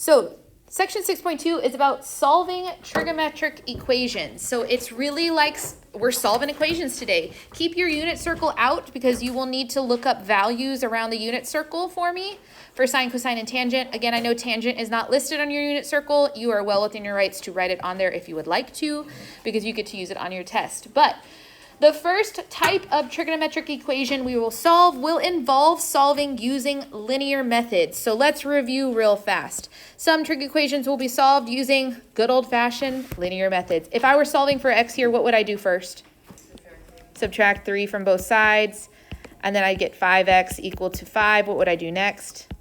So section 6.2 is about solving trigonometric equations. So it's really like we're solving equations today. Keep your unit circle out because you will need to look up values around the unit circle for me for sine, cosine, and tangent. Again, I know tangent is not listed on your unit circle. You are well within your rights to write it on there if you would like to, because you get to use it on your test. But the first type of trigonometric equation we will solve will involve solving using linear methods. So let's review real fast. Some trig equations will be solved using good old-fashioned linear methods. If I were solving for x here, what would I do first? Subtract 3 from both sides, and then I get 5x equal to 5. What would I do next?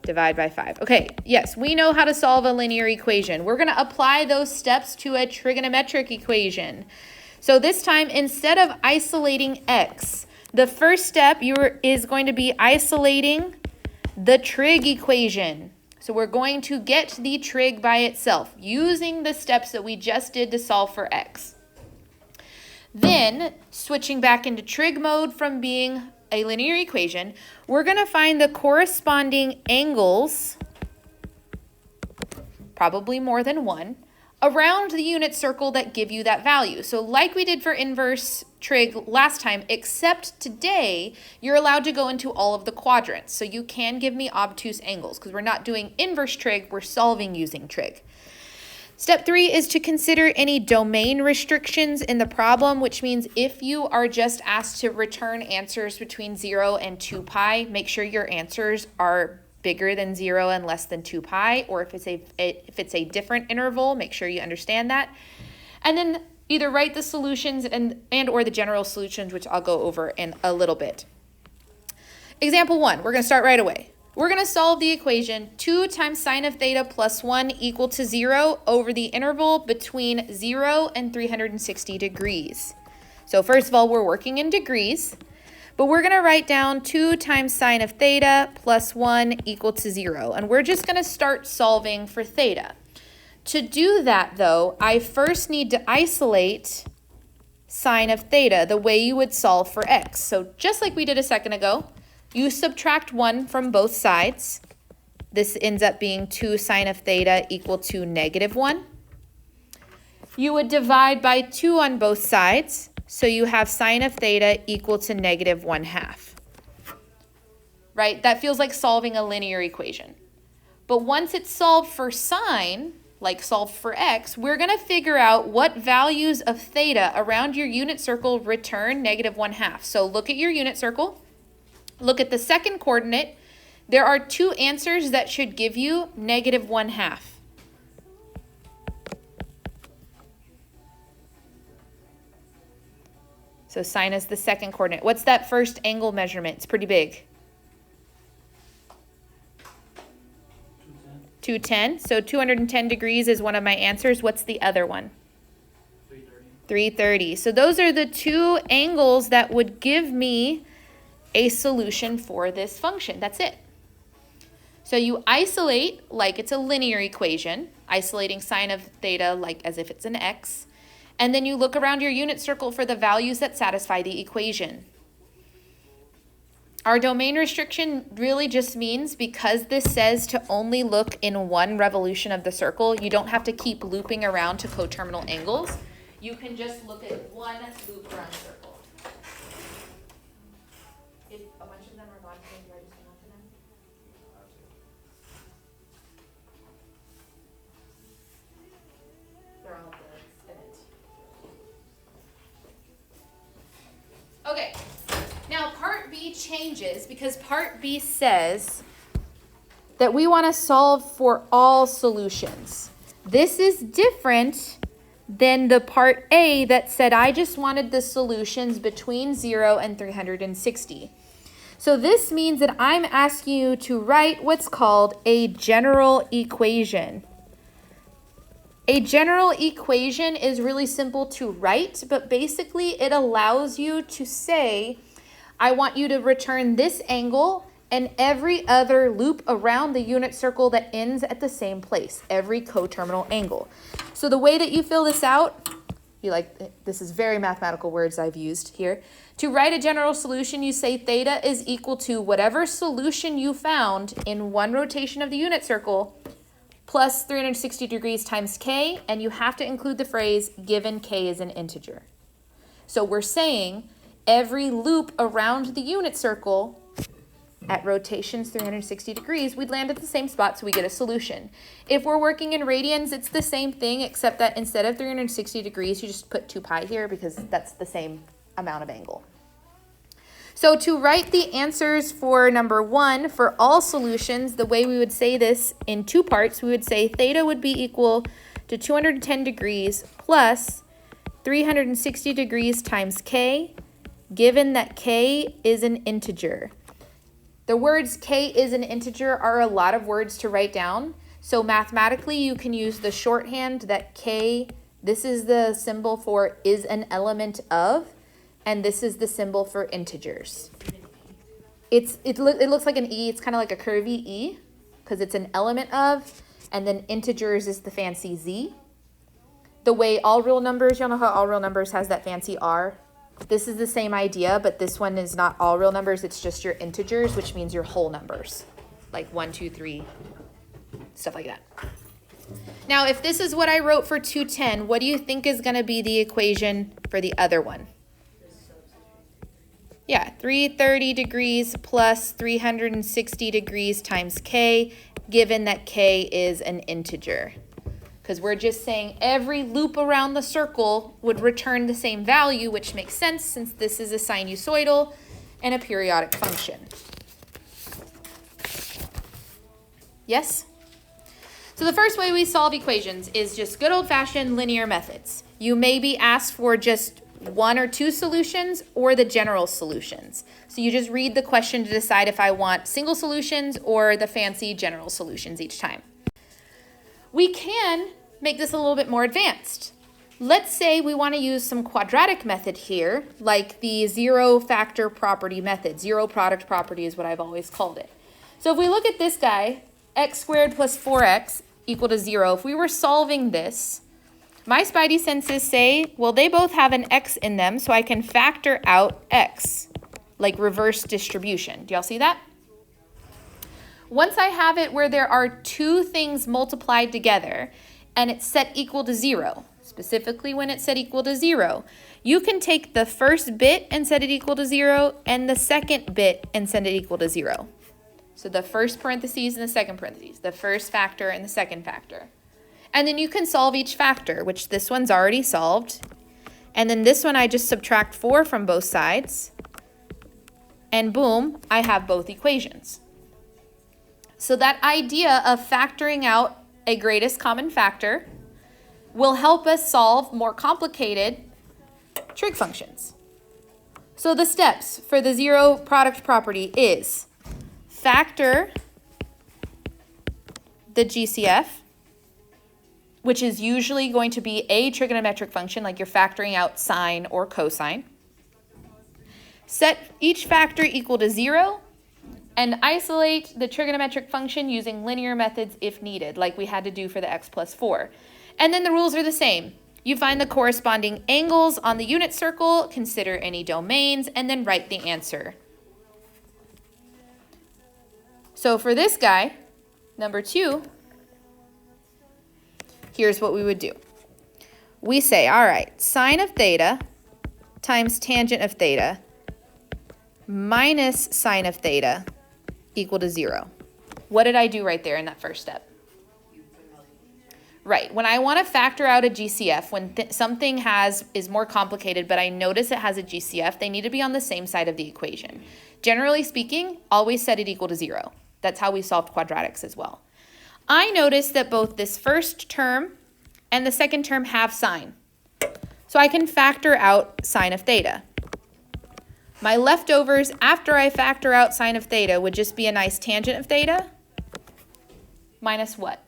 Divide by 5. Okay, yes, we know how to solve a linear equation. We're going to apply those steps to a trigonometric equation. So this time, instead of isolating x, the first step is going to be isolating the trig equation. So we're going to get the trig by itself using the steps that we just did to solve for x. Then, switching back into trig mode from being a linear equation, we're going to find the corresponding angles, probably more than one, around the unit circle that give you that value. So like we did for inverse trig last time, except today, you're allowed to go into all of the quadrants. So you can give me obtuse angles because we're not doing inverse trig, we're solving using trig. Step 3 is to consider any domain restrictions in the problem, which means if you are just asked to return answers between 0 and 2 pi, make sure your answers are bigger than 0 and less than 2 pi, or if it's a different interval, make sure you understand that. And then either write the solutions and or the general solutions, which I'll go over in a little bit. Example 1, we're going to start right away. We're going to solve the equation 2 times sine of theta plus 1 equal to 0 over the interval between 0 and 360 degrees. So first of all, we're working in degrees. But we're going to write down 2 times sine of theta plus 1 equal to 0. And we're just going to start solving for theta. To do that, though, I first need to isolate sine of theta the way you would solve for x. So just like we did a second ago, you subtract 1 from both sides. This ends up being 2 sine of theta equal to -1. You would divide by 2 on both sides. So you have sine of theta equal to -1/2, right? That feels like solving a linear equation. But once it's solved for sine, like solved for x, we're going to figure out what values of theta around your unit circle return -1/2. So look at your unit circle. Look at the second coordinate. There are 2 answers that should give you -1/2. So sine is the second coordinate. What's that first angle measurement? It's pretty big. 210. So 210 degrees is one of my answers. What's the other one? 330. So those are the 2 angles that would give me a solution for this function. That's it. So you isolate like it's a linear equation, isolating sine of theta like as if it's an x. And then you look around your unit circle for the values that satisfy the equation. Our domain restriction really just means because this says to only look in one revolution of the circle, you don't have to keep looping around to coterminal angles. You can just look at one loop around the circle. If a bunch of them are gone, can I just come up to them? They're all good. Okay, now part B changes because part B says that we want to solve for all solutions. This is different than the part A that said I just wanted the solutions between 0 and 360. So this means that I'm asking you to write what's called a general equation. A general equation is really simple to write, but basically it allows you to say, I want you to return this angle and every other loop around the unit circle that ends at the same place, every coterminal angle. So the way that you fill this out, this is very mathematical words I've used here. To write a general solution, you say theta is equal to whatever solution you found in one rotation of the unit circle plus 360 degrees times k, and you have to include the phrase given k is an integer. So we're saying every loop around the unit circle at rotations 360 degrees, we'd land at the same spot, so we get a solution. If we're working in radians, it's the same thing, except that instead of 360 degrees, you just put 2 pi here because that's the same amount of angle. So to write the answers for number 1 for all solutions, the way we would say this in 2 parts, we would say theta would be equal to 210 degrees plus 360 degrees times k, given that k is an integer. The words k is an integer are a lot of words to write down. So mathematically, you can use the shorthand that k, this is the symbol for is an element of, and this is the symbol for integers. It looks like an E, it's kind of like a curvy E, because it's an element of, and then integers is the fancy Z. The way all real numbers, y'all know how all real numbers has that fancy R? This is the same idea, but this one is not all real numbers, it's just your integers, which means your whole numbers, like 1, 2, 3, stuff like that. Now, if this is what I wrote for 210, what do you think is going to be the equation for the other one? Yeah, 330 degrees plus 360 degrees times k, given that k is an integer. Because we're just saying every loop around the circle would return the same value, which makes sense since this is a sinusoidal and a periodic function. Yes? So the first way we solve equations is just good old-fashioned linear methods. You may be asked for just 1 or 2 solutions or the general solutions. So you just read the question to decide if I want single solutions or the fancy general solutions each time. We can make this a little bit more advanced. Let's say we want to use some quadratic method here, like the zero factor property method. Zero product property is what I've always called it. So if we look at this guy, x squared plus 4x equal to 0, if we were solving this, my spidey senses say, well, they both have an x in them, so I can factor out x, like reverse distribution. Do y'all see that? Once I have it where there are 2 things multiplied together and it's set equal to 0, specifically when it's set equal to 0, you can take the first bit and set it equal to 0 and the second bit and set it equal to 0. So the first parentheses and the second parentheses, the first factor and the second factor. And then you can solve each factor, which this one's already solved. And then this one I just subtract 4 from both sides. And boom, I have both equations. So that idea of factoring out a greatest common factor will help us solve more complicated trig functions. So the steps for the zero product property is factor the GCF, which is usually going to be a trigonometric function, like you're factoring out sine or cosine. Set each factor equal to 0, and isolate the trigonometric function using linear methods if needed, like we had to do for the x plus 4. And then the rules are the same. You find the corresponding angles on the unit circle, consider any domains, and then write the answer. So for this guy, number 2, here's what we would do. We say, all right, sine of theta times tangent of theta minus sine of theta equal to 0. What did I do right there in that first step? Right, when I want to factor out a GCF, when something is more complicated, but I notice it has a GCF, they need to be on the same side of the equation. Generally speaking, always set it equal to 0. That's how we solved quadratics as well. I notice that both this first term and the second term have sine. So I can factor out sine of theta. My leftovers after I factor out sine of theta would just be a nice tangent of theta minus what?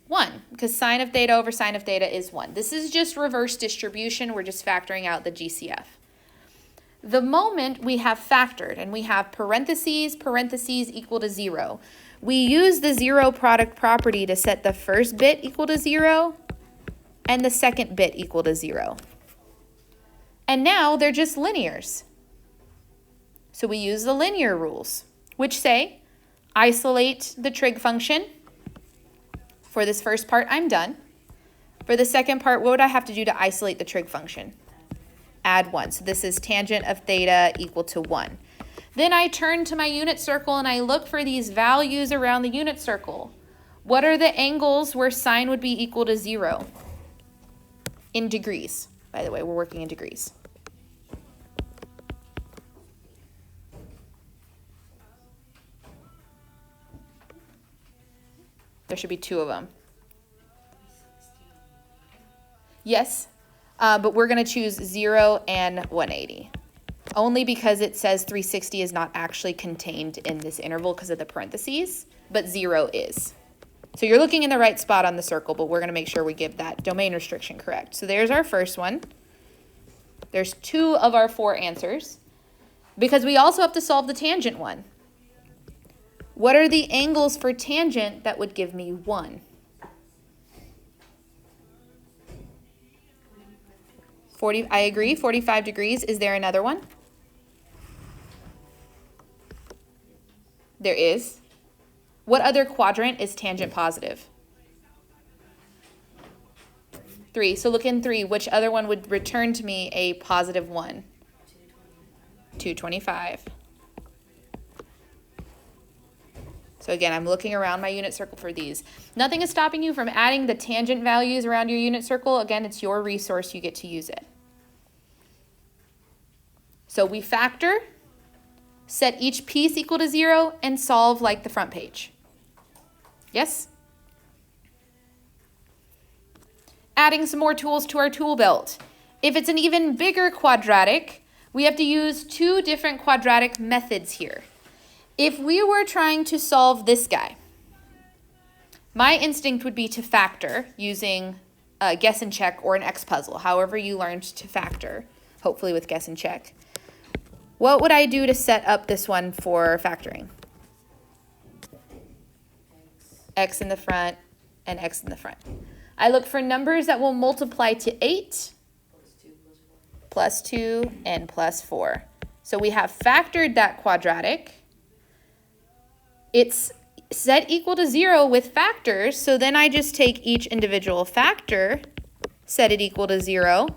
1, because sine of theta over sine of theta is 1. This is just reverse distribution. We're just factoring out the GCF. The moment we have factored and we have parentheses equal to 0, we use the zero product property to set the first bit equal to 0 and the second bit equal to 0. And now they're just linears. So we use the linear rules, which say isolate the trig function For this first part, I'm done. For the second part, what would I have to do to isolate the trig function? Add 1. So this is tangent of theta equal to 1. Then I turn to my unit circle and I look for these values around the unit circle. What are the angles where sine would be equal to 0? In degrees. By the way, we're working in degrees. There should be 2 of them. Yes, but we're going to choose 0 and 180. Only because it says 360 is not actually contained in this interval because of the parentheses, but 0 is. So you're looking in the right spot on the circle, but we're going to make sure we give that domain restriction correct. So there's our first one. There's 2 of our 4 answers because we also have to solve the tangent one. What are the angles for tangent that would give me 1? 40, I agree, 45 degrees. Is there another one? There is. What other quadrant is tangent positive? 3. So look in 3. Which other one would return to me a positive 1? 225. So again, I'm looking around my unit circle for these. Nothing is stopping you from adding the tangent values around your unit circle. Again, it's your resource. You get to use it. So we factor, set each piece equal to 0, and solve like the front page. Yes? Adding some more tools to our tool belt. If it's an even bigger quadratic, we have to use 2 different quadratic methods here. If we were trying to solve this guy, my instinct would be to factor using guess and check or an X puzzle, however you learned to factor, hopefully with guess and check. What would I do to set up this one for factoring? X in the front and X in the front. I look for numbers that will multiply to 8, plus 2, and plus 4. So we have factored that quadratic. It's set equal to 0 with factors, so then I just take each individual factor, set it equal to 0,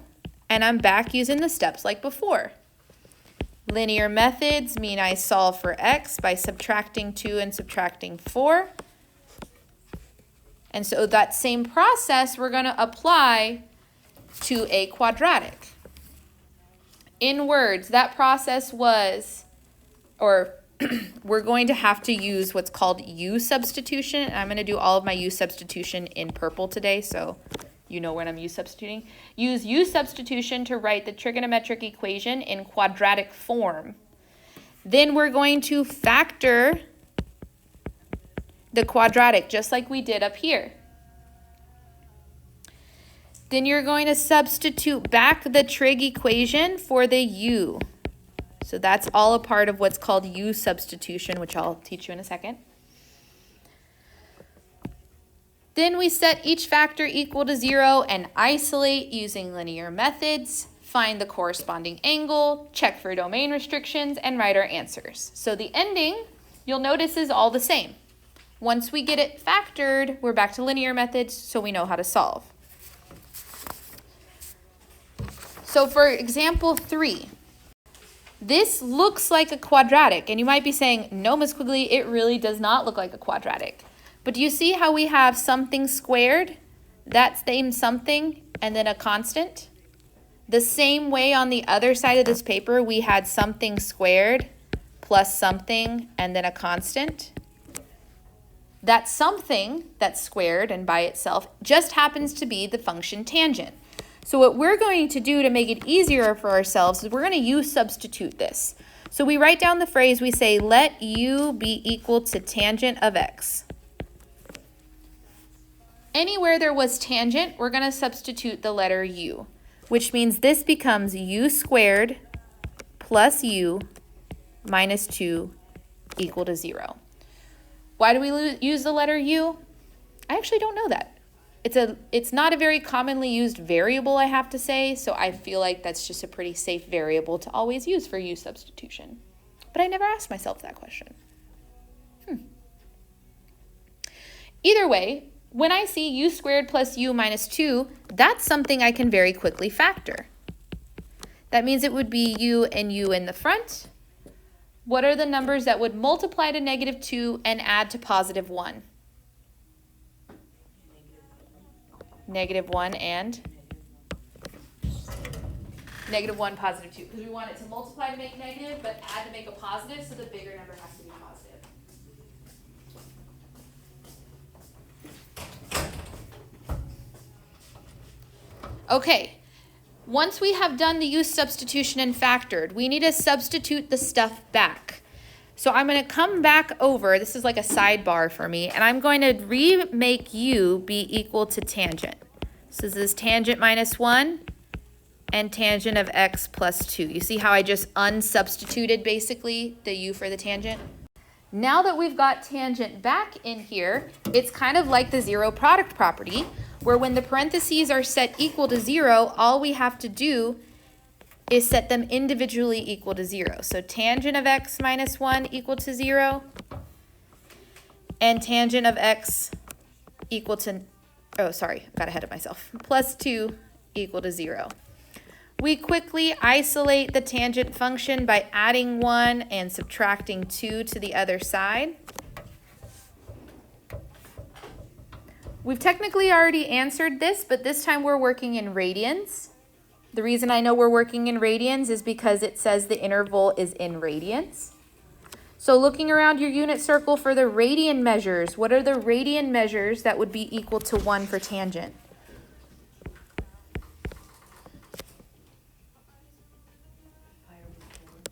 and I'm back using the steps like before. Linear methods mean I solve for x by subtracting 2 and subtracting 4. And so that same process we're going to apply to a quadratic. In words, that process was, or we're going to have to use what's called U substitution. And I'm going to do all of my U substitution in purple today, so you know when I'm U substituting. Use U substitution to write the trigonometric equation in quadratic form. Then we're going to factor the quadratic just like we did up here. Then you're going to substitute back the trig equation for the U. So that's all a part of what's called U substitution, which I'll teach you in a second. Then we set each factor equal to 0 and isolate using linear methods, find the corresponding angle, check for domain restrictions, and write our answers. So the ending, you'll notice, is all the same. Once we get it factored, we're back to linear methods, so we know how to solve. So for example 3, this looks like a quadratic, and you might be saying, no, Ms. Quigley, it really does not look like a quadratic. But do you see how we have something squared, that same something, and then a constant? The same way on the other side of this paper, we had something squared plus something and then a constant. That something that's squared and by itself just happens to be the function tangent. So what we're going to do to make it easier for ourselves is we're going to U substitute this. So we write down the phrase, we say, let U be equal to tangent of x. Anywhere there was tangent, we're going to substitute the letter U, which means this becomes U squared plus U minus 2 equal to 0. Why do we use the letter U? I actually don't know that. It's not a very commonly used variable, I have to say, so I feel like that's just a pretty safe variable to always use for U substitution. But I never asked myself that question. Either way, when I see u squared plus u minus 2, that's something I can very quickly factor. That means it would be u and u in the front. What are the numbers that would multiply to -2 and add to +1? -1 and -1, +2. Because we want it to multiply to make negative, but add to make a positive, so the bigger number has to be positive. Okay, once we have done the use substitution and factored, we need to substitute the stuff back. So I'm going to come back over, this is like a sidebar for me, and I'm going to remake u be equal to tangent. So this is tangent minus 1 and tangent of x plus 2. You see how I just unsubstituted basically the u for the tangent? Now that we've got tangent back in here, it's kind of like the zero product property, where when the parentheses are set equal to 0, all we have to do is set them individually equal to 0. So tangent of x minus 1 equal to 0, and tangent of x equal to, oh, sorry, got ahead of myself, plus 2 equal to 0. We quickly isolate the tangent function by adding 1 and subtracting 2 to the other side. We've technically already answered this, but this time we're working in radians. The reason I know we're working in radians is because it says the interval is in radians. So looking around your unit circle for the radian measures, what are the radian measures that would be equal to 1 for tangent?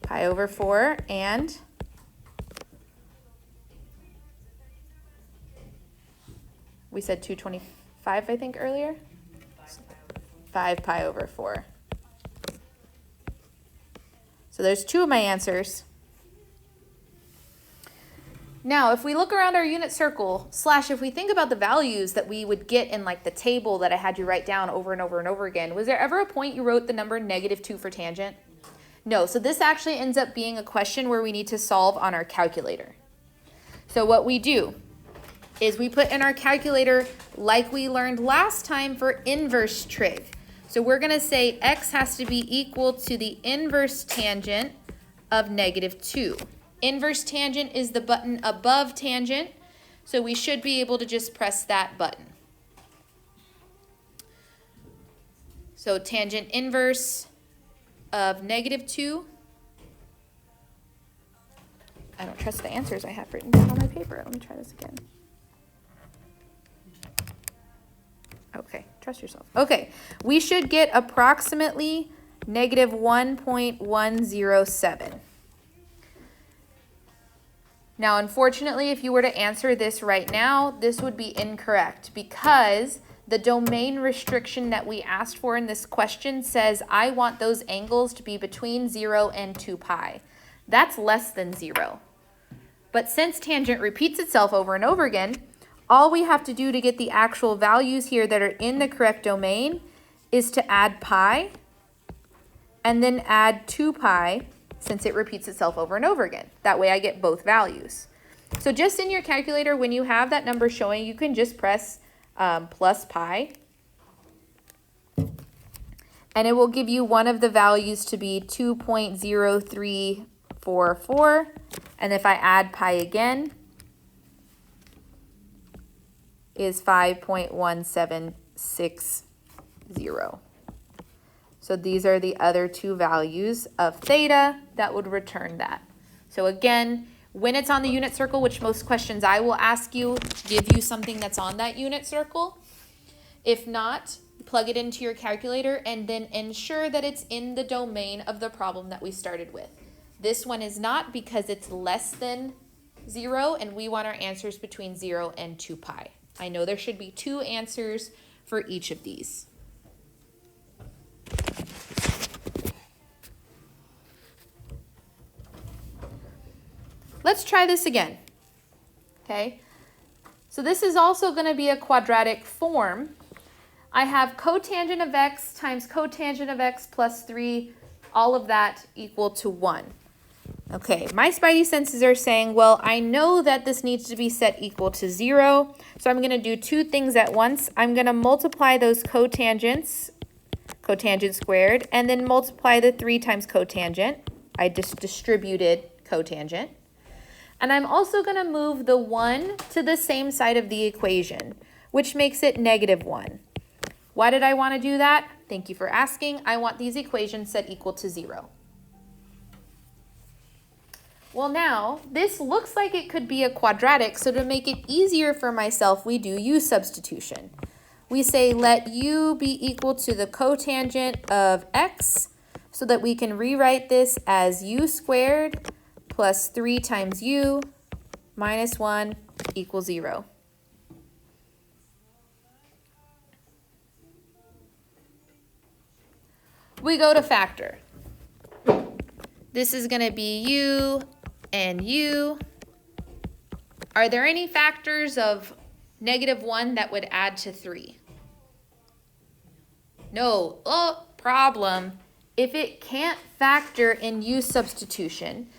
Pi over 4 and we said 225, I think, earlier? 5 pi over 4. So there's 2 of my answers. Now, if we look around our unit circle, slash if we think about the values that we would get in like the table that I had you write down over and over and over again, was there ever a point you wrote the number -2 for tangent? No, so this actually ends up being a question where we need to solve on our calculator. So what we do is we put in our calculator like we learned last time for inverse trig. So we're going to say x has to be equal to the inverse tangent of -2. Inverse tangent is the button above tangent, so we should be able to just press that button. So tangent inverse of -2. I don't trust the answers I have written down on my paper. Let me try this again. Okay, trust yourself. Okay, we should get approximately -1.107. Now, unfortunately, if you were to answer this right now, this would be incorrect because the domain restriction that we asked for in this question says I want those angles to be between 0 and 2 pi. That's less than 0. But since tangent repeats itself over and over again, all we have to do to get the actual values here that are in the correct domain is to add pi and then add 2 pi since it repeats itself over and over again. That way I get both values. So just in your calculator, when you have that number showing, you can just press plus pi, and it will give you one of the values to be 2.0344, and if I add pi again, is 5.1760. So these are the other 2 values of theta that would return that. So again, when it's on the unit circle, which most questions I will ask you, give you something that's on that unit circle. If not, plug it into your calculator and then ensure that it's in the domain of the problem that we started with. This one is not because it's less than 0 and we want our answers between 0 and 2 pi. I know there should be 2 answers for each of these. Let's try this again, okay? So this is also going to be a quadratic form. I have cotangent of x times cotangent of x plus 3, all of that equal to 1. Okay, my spidey senses are saying, well, I know that this needs to be set equal to 0, so I'm going to do two things at once. I'm going to multiply those cotangents, cotangent squared, and then multiply the 3 times cotangent. I just distributed cotangent. And I'm also going to move the 1 to the same side of the equation, which makes it -1. Why did I want to do that? Thank you for asking. I want these equations set equal to 0. Well, now, this looks like it could be a quadratic, so to make it easier for myself, we do u substitution. We say let u be equal to the cotangent of x, so that we can rewrite this as u squared plus 3 times u minus 1 equals 0. We go to factor. This is going to be u and u. Are there any factors of -1 that would add to 3? No. Oh, problem. If it can't factor in u substitution,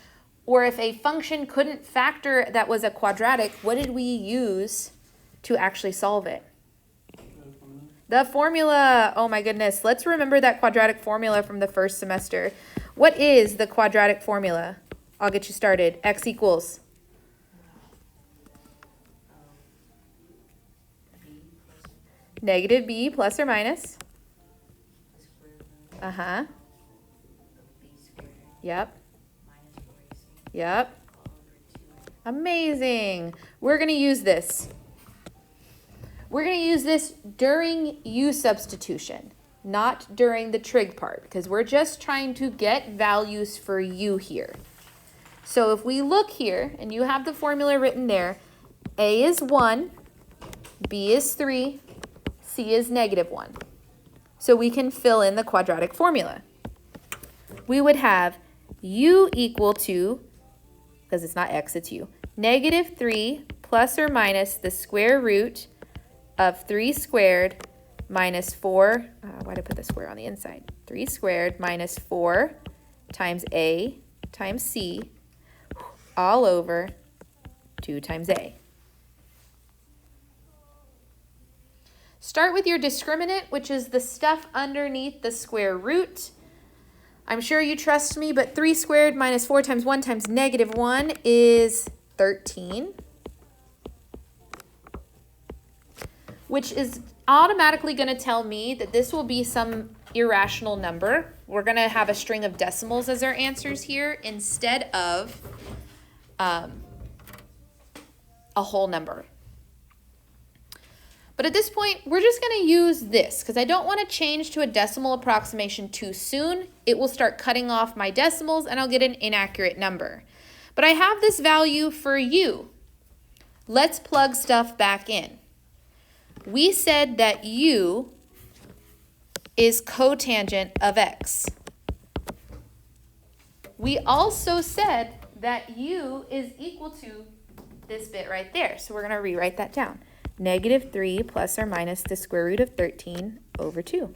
or if a function couldn't factor that was a quadratic, what did we use to actually solve it? The formula. Oh my goodness. Let's remember that quadratic formula from the first semester. What is the quadratic formula? I'll get you started. X equals -b plus or minus. Uh-huh. Yep. Yep. Amazing. We're going to use this. We're going to use this during u substitution, not during the trig part, because we're just trying to get values for u here. So if we look here, and you have the formula written there, a is 1, b is 3, c is -1. So we can fill in the quadratic formula. We would have u equal to, because it's not x, it's u, -3 plus or minus the square root of 3 squared minus 4, why did I put the square on the inside? 3 squared minus 4 times a times c all over 2 times a. Start with your discriminant, which is the stuff underneath the square root. I'm sure you trust me, but 3 squared minus 4 times 1 times -1 is 13, which is automatically going to tell me that this will be some irrational number. We're going to have a string of decimals as our answers here instead of a whole number. But at this point, we're just going to use this because I don't want to change to a decimal approximation too soon. It will start cutting off my decimals and I'll get an inaccurate number. But I have this value for u. Let's plug stuff back in. We said that u is cotangent of x. We also said that u is equal to this bit right there. So we're going to rewrite that down. -3 plus or minus the square root of 13 over 2.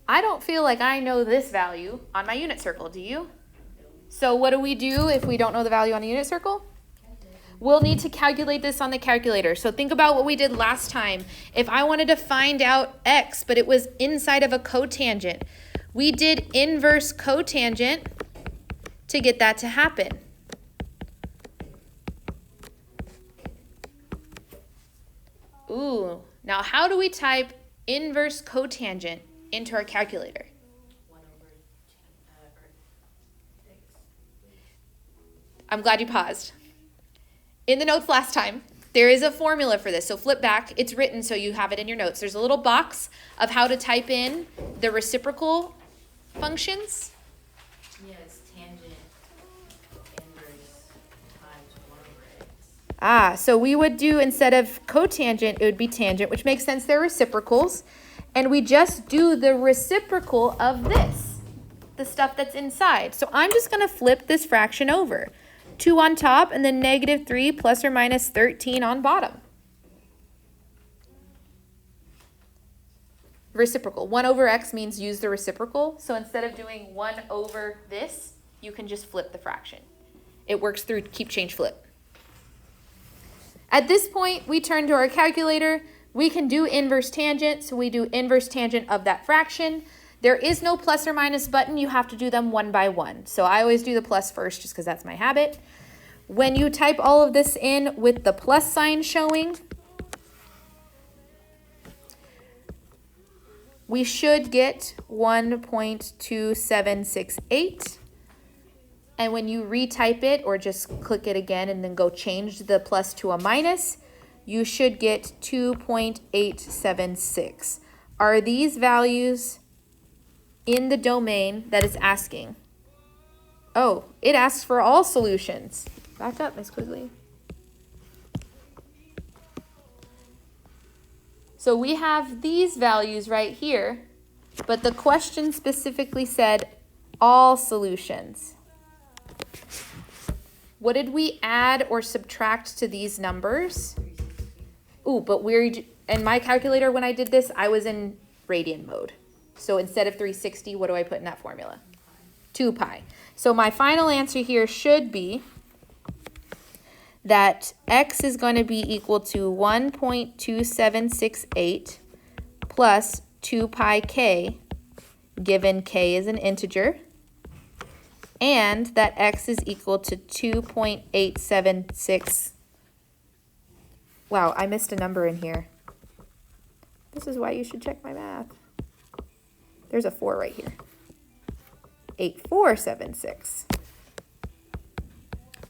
I don't feel like I know this value on my unit circle, do you? So what do we do if we don't know the value on the unit circle? We'll need to calculate this on the calculator. So think about what we did last time. If I wanted to find out x, but it was inside of a cotangent, we did inverse cotangent to get that to happen. Ooh, now how do we type inverse cotangent into our calculator? I'm glad you paused. In the notes last time, there is a formula for this. So flip back. It's written so you have it in your notes. There's a little box of how to type in the reciprocal functions. Yes, tangent inverse times 1/x. So we would do, instead of cotangent, it would be tangent, which makes sense. They're reciprocals. And we just do the reciprocal of this, the stuff that's inside. So I'm just going to flip this fraction over. 2 on top and then -3 plus or minus 13 on bottom. reciprocal. 1 over x means use the reciprocal. So instead of doing 1 over this, you can just flip the fraction. It works through keep, change, flip. At this point, we turn to our calculator. We can do inverse tangent, so we do inverse tangent of that fraction. There is no plus or minus button. You have to do them one by one. So I always do the plus first just because that's my habit. When you type all of this in with the plus sign showing, we should get 1.2768. And when you retype it or just click it again and then go change the plus to a minus, you should get 2.876. Are these values in the domain that it's asking? Oh, it asks for all solutions. Back up, Miss Quigley. So we have these values right here, but the question specifically said all solutions. What did we add or subtract to these numbers? Ooh, but in my calculator when I did this, I was in radian mode. So instead of 360, what do I put in that formula? 2 pi. So my final answer here should be that x is going to be equal to 1.2768 plus 2 pi k, given k is an integer, and that x is equal to 2.876. Wow, I missed a number in here. This is why you should check my math. There's a 4 right here. 8476.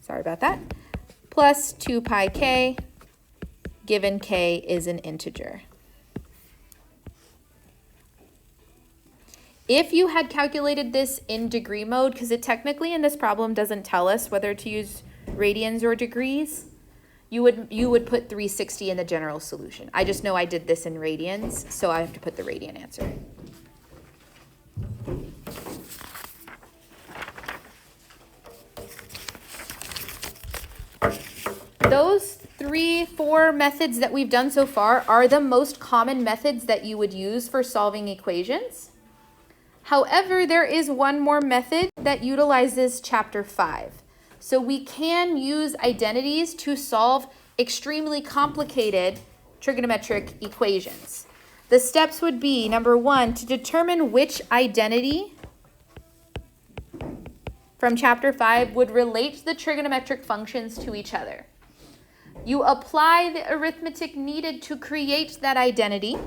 Sorry about that. Plus 2 pi k, given k is an integer. If you had calculated this in degree mode, because it technically in this problem doesn't tell us whether to use radians or degrees, you would put 360 in the general solution. I just know I did this in radians, so I have to put the radian answer. Those 3-4 methods that we've done so far are the most common methods that you would use for solving equations. However, there is one more method that utilizes chapter 5. So we can use identities to solve extremely complicated trigonometric equations. The steps would be, number 1, to determine which identity from chapter 5 would relate the trigonometric functions to each other. You apply the arithmetic needed to create that identity,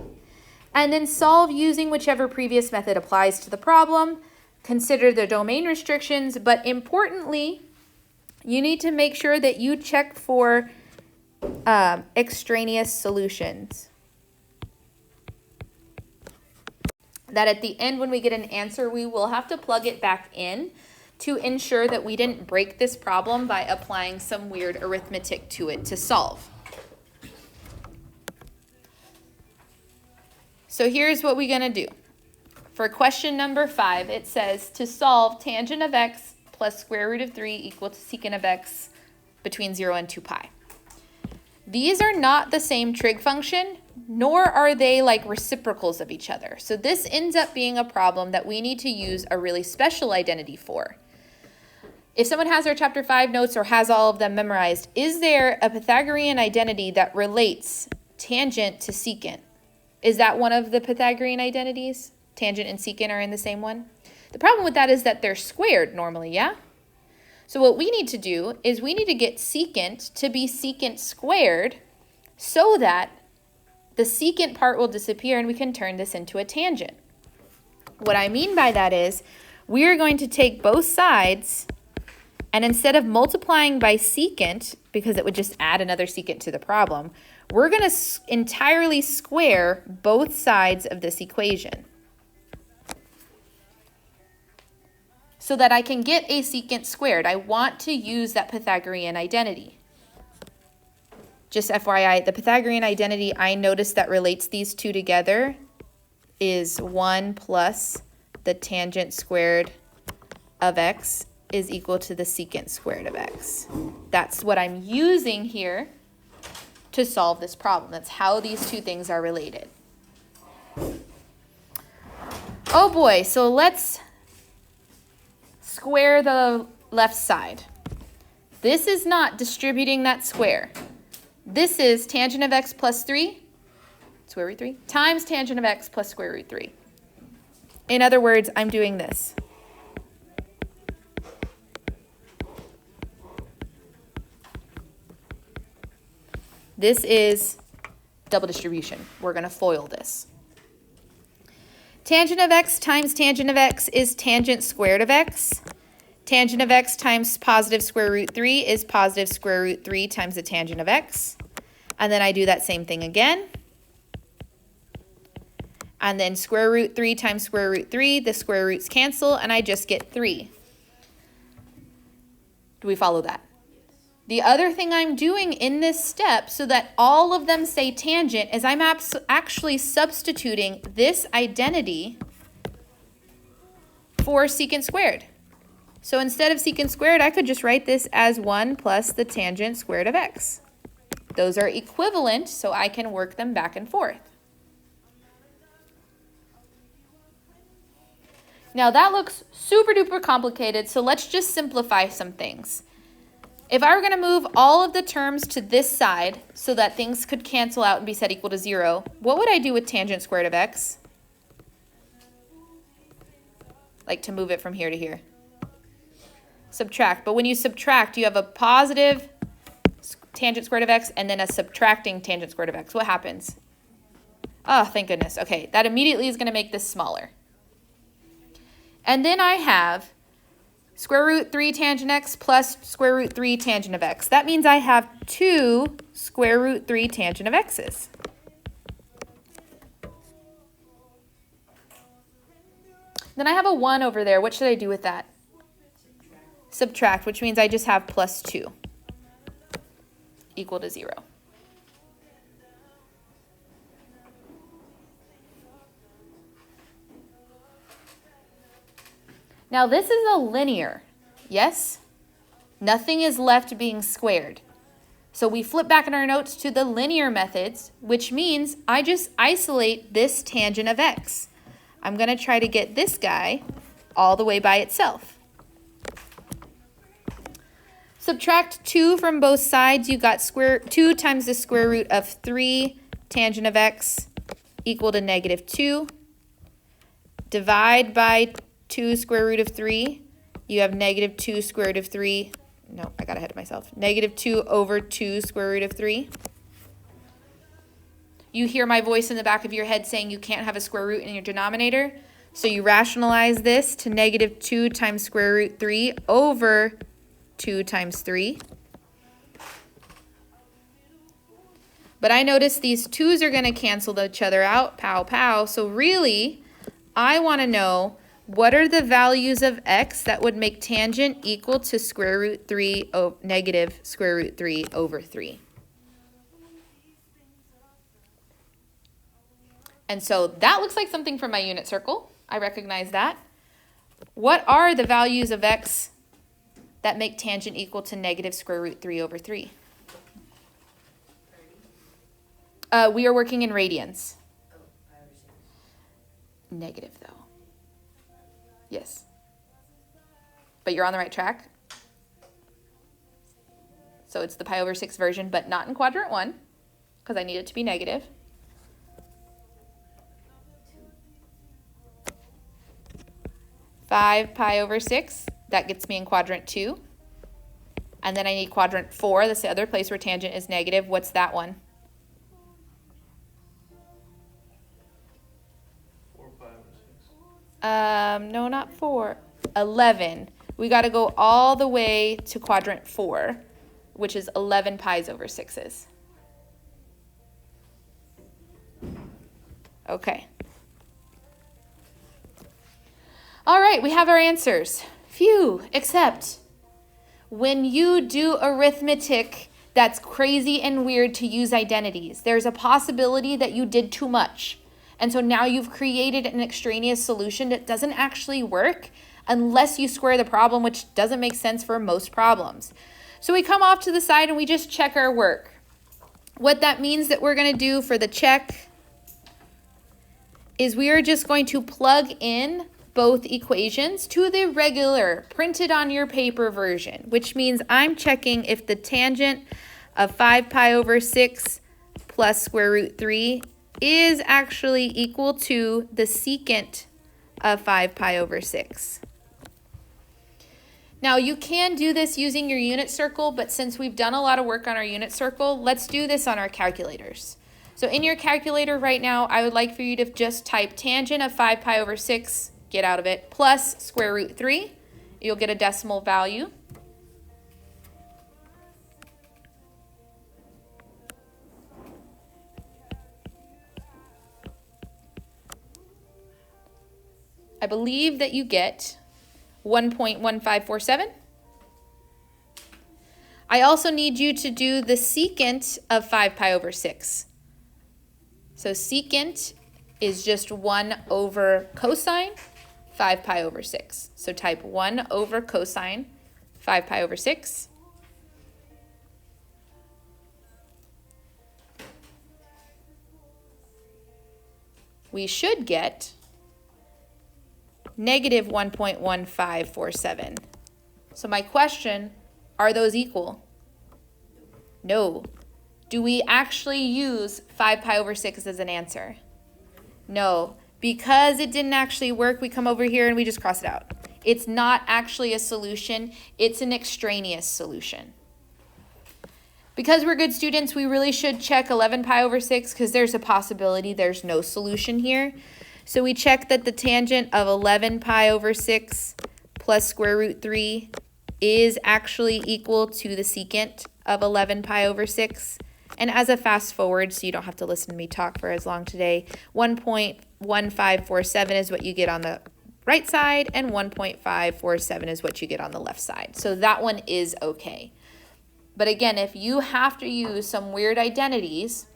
and then solve using whichever previous method applies to the problem. Consider the domain restrictions, but importantly, you need to make sure that you check for extraneous solutions. That at the end, when we get an answer, we will have to plug it back in to ensure that we didn't break this problem by applying some weird arithmetic to it to solve. So here's what we're going to do. For question number 5, it says to solve tangent of x plus square root of 3 equal to secant of x between 0 and 2 pi. These are not the same trig function, nor are they like reciprocals of each other. So this ends up being a problem that we need to use a really special identity for. If someone has their chapter 5 notes or has all of them memorized, is there a Pythagorean identity that relates tangent to secant? Is that one of the Pythagorean identities? Tangent and secant are in the same one? The problem with that is that they're squared normally, yeah? So what we need to do is we need to get secant to be secant squared so that the secant part will disappear and we can turn this into a tangent. What I mean by that is we are going to take both sides, and instead of multiplying by secant, because it would just add another secant to the problem, we're going to entirely square both sides of this equation so that I can get a secant squared. I want to use that Pythagorean identity. Just FYI, the Pythagorean identity I noticed that relates these two together is 1 plus the tangent squared of x is equal to the secant squared of x. That's what I'm using here to solve this problem. That's how these two things are related. Oh boy, so let's square the left side. This is not distributing that square. This is tangent of x plus 3, square root 3, times tangent of x plus square root 3. In other words, I'm doing this. This is double distribution. We're going to FOIL this. Tangent of x times tangent of x is tangent squared of x. Tangent of x times positive square root 3 is positive square root 3 times the tangent of x. And then I do that same thing again. And then square root 3 times square root 3, the square roots cancel, and I just get 3. Do we follow that? The other thing I'm doing in this step so that all of them say tangent is I'm actually substituting this identity for secant squared. So instead of secant squared, I could just write this as 1 plus the tangent squared of x. Those are equivalent, so I can work them back and forth. Now that looks super duper complicated, so let's just simplify some things. If I were going to move all of the terms to this side so that things could cancel out and be set equal to 0, what would I do with tangent squared of x? Like to move it from here to here. Subtract. But when you subtract, you have a positive tangent squared of x and then a subtracting tangent squared of x. What happens? Oh, thank goodness. Okay, that immediately is going to make this smaller. And then I have square root 3 tangent x plus square root 3 tangent of x. That means I have 2 square root 3 tangent of x's. Then I have a 1 over there. What should I do with that? Subtract, which means I just have plus 2 equal to 0. Now this is a linear, yes? Nothing is left being squared. So we flip back in our notes to the linear methods, which means I just isolate this tangent of x. I'm going to try to get this guy all the way by itself. Subtract 2 from both sides. You got 2 times the square root of 3 tangent of x equal to negative 2. Divide by 2 square root of 3, you have negative 2 square root of 3. No, I got ahead of myself. Negative 2 over 2 square root of 3. You hear my voice in the back of your head saying you can't have a square root in your denominator. So you rationalize this to negative 2 times square root 3 over 2 times 3. But I notice these 2's are going to cancel each other out. Pow, pow. So really, I want to know what are the values of x that would make tangent equal to square root 3 negative square root 3 over 3. And so that looks like something from my unit circle. I recognize that. What are the values of x that make tangent equal to negative square root 3 over 3? We are working in radians. Negative, though. Yes. But you're on the right track. So it's the pi over 6 version, but not in quadrant 1, because I need it to be negative. Five pi over 6, that gets me in quadrant 2. And then I need quadrant 4, that's the other place where tangent is negative. What's that one? 4 pi over 6. No, not 4. 11. We got to go all the way to quadrant 4, which is 11 pi's over 6's. Okay. All right, we have our answers. Phew, except when you do arithmetic that's crazy and weird to use identities, there's a possibility that you did too much. And so now you've created an extraneous solution that doesn't actually work unless you square the problem, which doesn't make sense for most problems. So we come off to the side and we just check our work. What that means that we're going to do for the check is we are just going to plug in both equations to the regular printed on your paper version, which means I'm checking if the tangent of 5 pi over 6 plus square root 3 is actually equal to the secant of 5 pi over 6. Now you can do this using your unit circle, but since we've done a lot of work on our unit circle, let's do this on our calculators. So in your calculator right now, I would like for you to just type tangent of 5 pi over 6, get out of it, plus square root 3. You'll get a decimal value. I believe that you get 1.1547. I also need you to do the secant of 5 pi over 6. So secant is just 1 over cosine 5 pi over 6. So type 1 over cosine 5 pi over 6. We should get negative 1.1547. So my question, are those equal? No. Do we actually use 5 pi over 6 as an answer? No. Because it didn't actually work, we come over here and we just cross it out. It's not actually a solution. It's an extraneous solution. Because we're good students, we really should check 11 pi over 6 because there's a possibility there's no solution here. So we check that the tangent of 11 pi over 6 plus square root 3 is actually equal to the secant of 11 pi over 6. And as a fast forward, so you don't have to listen to me talk for as long today, 1.1547 is what you get on the right side, and 1.547 is what you get on the left side. So that one is okay. But again, if you have to use some weird identities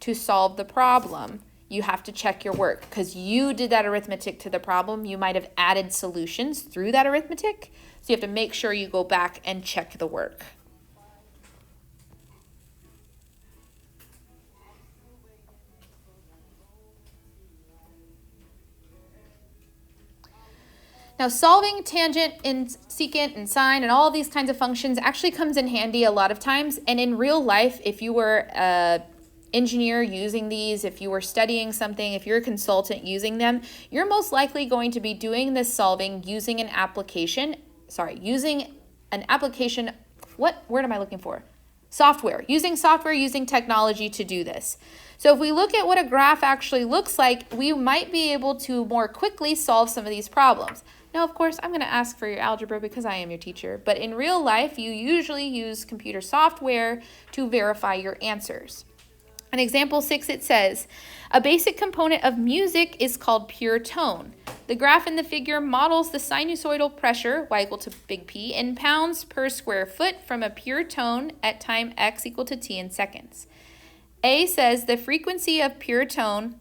to solve the problem, you have to check your work because you did that arithmetic to the problem. You might have added solutions through that arithmetic. So you have to make sure you go back and check the work. Now, solving tangent and secant and sine and all these kinds of functions actually comes in handy a lot of times. And in real life, if you were an engineer using these, if you were studying something, if you're a consultant using them, you're most likely going to be doing this solving using an application. What word am I looking for? Software. Using software, using technology to do this. So if we look at what a graph actually looks like, we might be able to more quickly solve some of these problems. Now, of course, I'm going to ask for your algebra because I am your teacher, but in real life, you usually use computer software to verify your answers. In example 6, it says, a basic component of music is called pure tone. The graph in the figure models the sinusoidal pressure, y equal to big P, in pounds per square foot from a pure tone at time x equal to t in seconds. A says the frequency of pure tone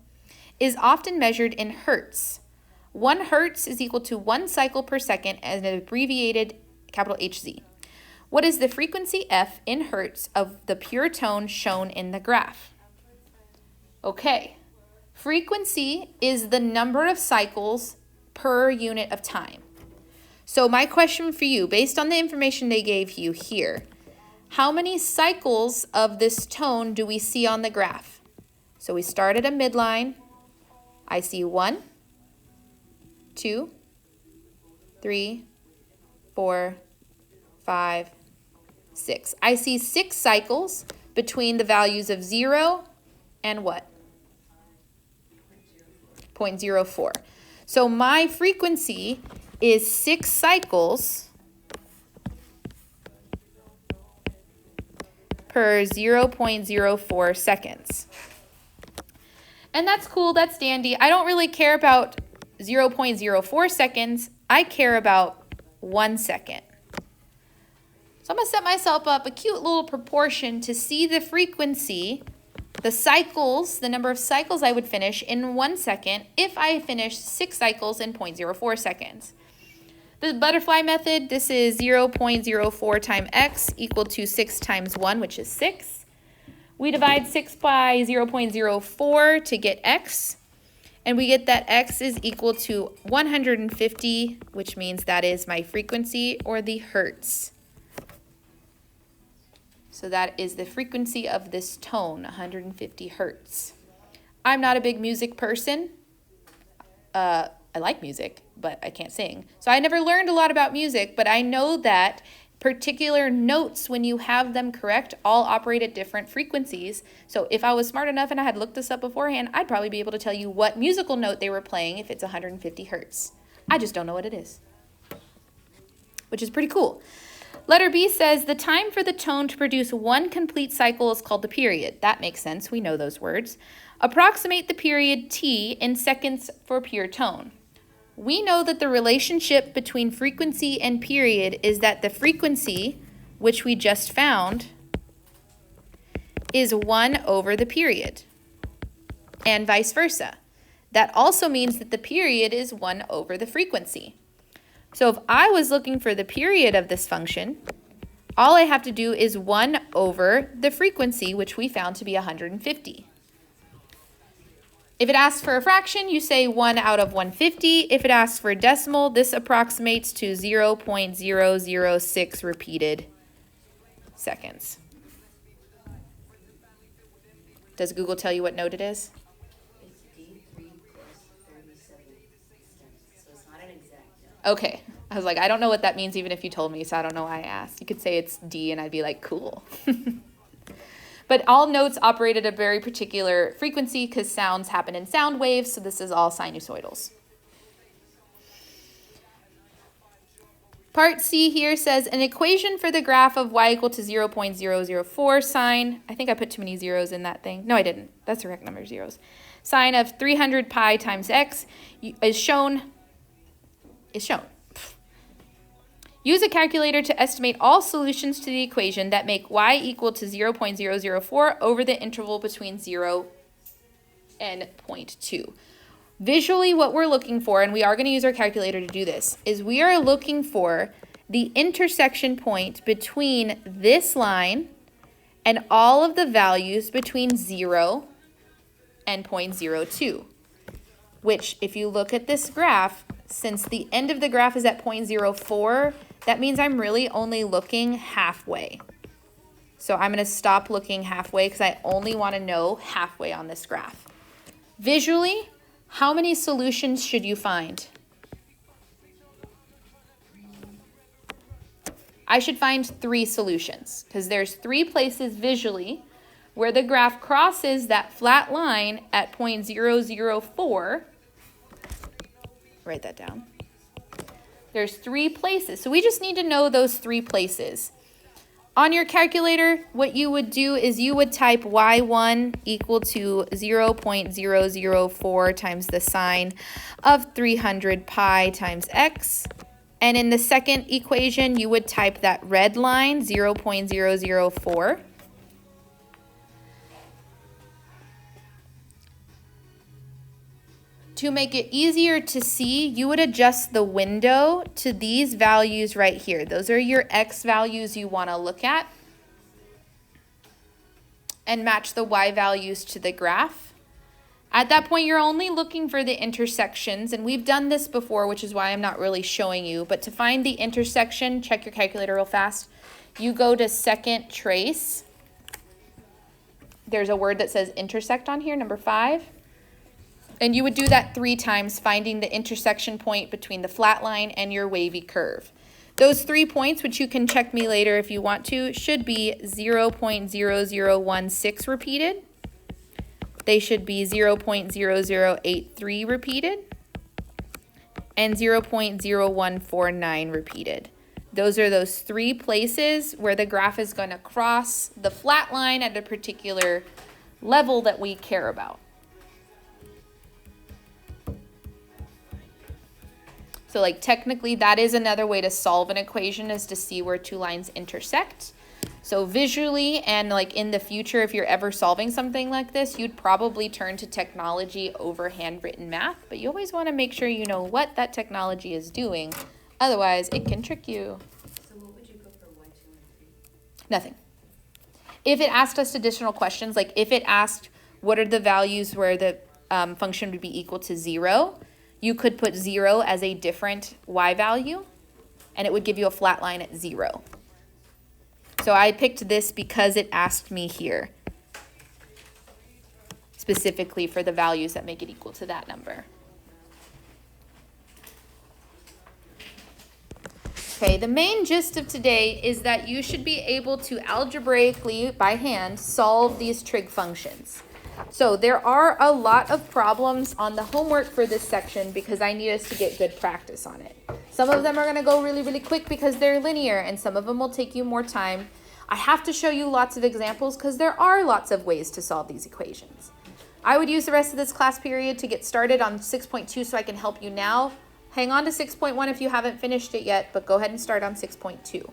is often measured in hertz. 1 hertz is equal to 1 cycle per second as an abbreviated capital HZ. What is the frequency f in hertz of the pure tone shown in the graph? Okay, frequency is the number of cycles per unit of time. So my question for you, based on the information they gave you here, how many cycles of this tone do we see on the graph? So we start at a midline. I see 1, 2, 3, 4, 5, 6. I see 6 cycles between the values of 0 and what? 0.04. So my frequency is 6 cycles per 0.04 seconds. And that's cool, that's dandy. I don't really care about 0.04 seconds. I care about 1 second. So I'm going to set myself up a cute little proportion to see the frequency, the cycles, the number of cycles I would finish in 1 second if I finished 6 cycles in 0.04 seconds. The butterfly method, this is 0.04 times x equal to 6 times 1, which is 6. We divide 6 by 0.04 to get x. And we get that x is equal to 150, which means that is my frequency or the hertz. So that is the frequency of this tone, 150 hertz. I'm not a big music person. I like music, but I can't sing. So I never learned a lot about music, but I know that particular notes, when you have them correct, all operate at different frequencies. So if I was smart enough and I had looked this up beforehand, I'd probably be able to tell you what musical note they were playing if it's 150 hertz. I just don't know what it is, which is pretty cool. Letter B says the time for the tone to produce one complete cycle is called the period. That makes sense. We know those words. Approximate the period T in seconds for pure tone. We know that the relationship between frequency and period is that the frequency, which we just found, is 1 over the period, and vice versa. That also means that the period is 1 over the frequency. So if I was looking for the period of this function, all I have to do is 1 over the frequency, which we found to be 150. If it asks for a fraction, you say 1 out of 150. If it asks for a decimal, this approximates to 0.006 repeated seconds. Does Google tell you what note it is? It's D3 plus 37 cents, so it's not an exact note. Okay. I was like, I don't know what that means even if you told me, so I don't know why I asked. You could say it's D and I'd be like, cool. But all notes operate at a very particular frequency because sounds happen in sound waves, so this is all sinusoidals. Part C here says an equation for the graph of y equal to 0.004 sine. I think I put too many zeros in that thing. No, I didn't. That's the correct number of zeros. Sine of 300 pi times x is shown. Use a calculator to estimate all solutions to the equation that make y equal to 0.004 over the interval between 0 and 0.2. Visually, what we're looking for, and we are going to use our calculator to do this, is we are looking for the intersection point between this line and all of the values between 0 and 0.02, which, if you look at this graph, since the end of the graph is at 0.04, that means I'm really only looking halfway. So I'm going to stop looking halfway because I only want to know halfway on this graph. Visually, how many solutions should you find? I should find 3 solutions because there's 3 places visually where the graph crosses that flat line at 0.004. Write that down. There's 3 places. So we just need to know those 3 places. On your calculator, what you would do is you would type y1 equal to 0.004 times the sine of 300 pi times x. And in the second equation, you would type that red line, 0.004. To make it easier to see, you would adjust the window to these values right here. Those are your x values you want to look at. And match the y values to the graph. At that point, you're only looking for the intersections. And we've done this before, which is why I'm not really showing you. But to find the intersection, check your calculator real fast. You go to second trace. There's a word that says intersect on here, number 5. And you would do that 3 times, finding the intersection point between the flat line and your wavy curve. Those 3 points, which you can check me later if you want to, should be 0.0016 repeated. They should be 0.0083 repeated. And 0.0149 repeated. Those are those 3 places where the graph is going to cross the flat line at a particular level that we care about. So like technically that is another way to solve an equation, is to see where 2 lines intersect. So visually and like in the future, if you're ever solving something like this, you'd probably turn to technology over handwritten math, but you always want to make sure you know what that technology is doing. Otherwise, it can trick you. So what would you put for y2 and 3? Nothing. If it asked us additional questions, like if it asked what are the values where the function would be equal to 0. You could put 0 as a different y value, and it would give you a flat line at 0. So I picked this because it asked me here, specifically for the values that make it equal to that number. Okay, the main gist of today is that you should be able to algebraically, by hand, solve these trig functions. So there are a lot of problems on the homework for this section because I need us to get good practice on it. Some of them are going to go really, really quick because they're linear, and some of them will take you more time. I have to show you lots of examples because there are lots of ways to solve these equations. I would use the rest of this class period to get started on 6.2 so I can help you now. Hang on to 6.1 if you haven't finished it yet, but go ahead and start on 6.2.